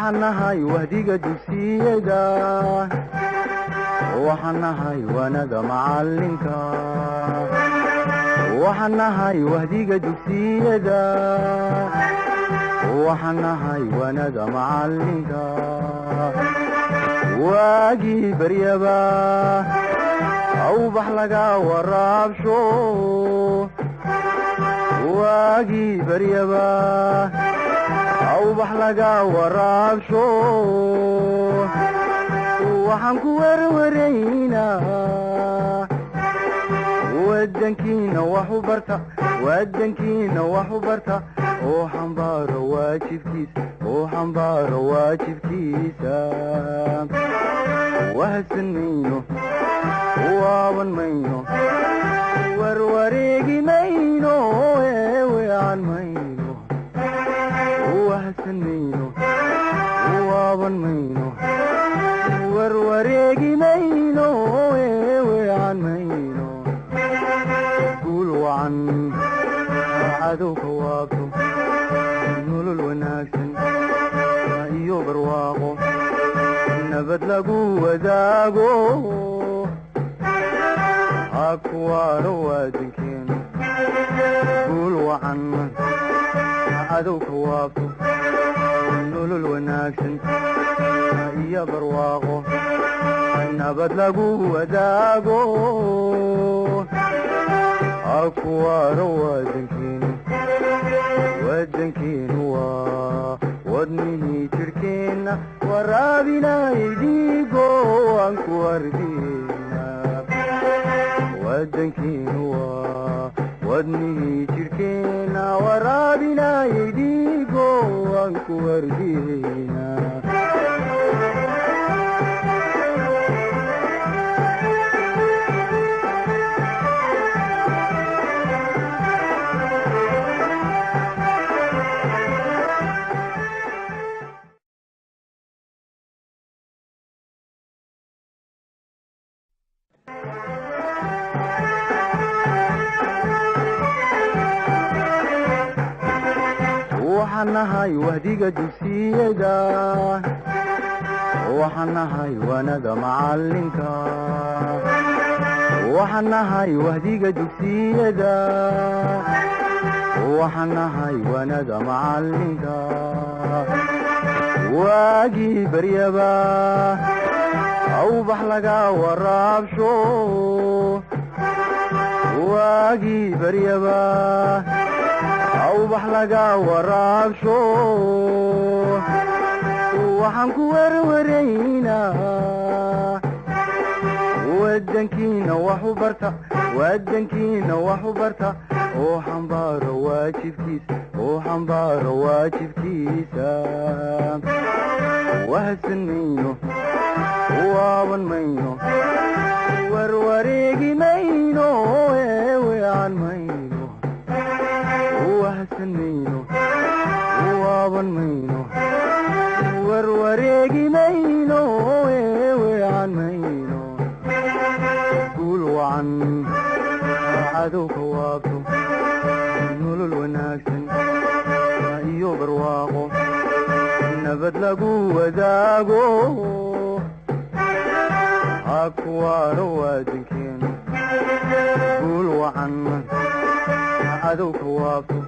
waxanahay wahdiga dugsiyada waxanahay wanada macalinka waxanahay wahdiga dugsiyada waxanahay wanada macalinka waagii baryaba awbax laga waraabsho waagii baryaba awbax laga waraabsho waxaan ku warwaraynaa wadankiina wax u barta wadankiina wax u barta oo xambaaro waajibkiisa wahsan mayno waaban mayno warwareegi mayno weecan mayno wahsan mayno waaban mayno warwareegi mayno weecan mayno guul wacan cadowka waabto nolol wanaagsan iyo barwaaqo nabad lagu wadaago hakuwaano wadankeenu guul wacan cadowka waabto nolol wanaagsan iyo barwaaqo nabad lagu wadaago hakuwaano wadankeenu waa wadnihii jirhkeenna waraabinay dhiigo aan ku ardina wadankeenu waa wadnihii jirhkeenna waraabinay dhiigo aan ku ardina waxanahay wahdiga dugsiyada waxanahay wanada macalinka waxanahay wahdiga dugsiyada waxanahay wanada macalinka waagii baryaba awbax laga waraabsho waagii baryaba awbax laga waraabsho waxaan ku warwaraynaa wadankiina wax u barta wadankiina wax u barta oo xambaaro waajibkiisa wahsan mayno waaban mayno warwareegi mayno weecan mayno wahsan mayno waaban mayno warwareegi mayno weecan mayno guul wacan cadowka waabto nolol wanaagsan iyo barwaaqo nabad lagu wadaago hakuwaano wadankeenu guul wacan cadowka waabto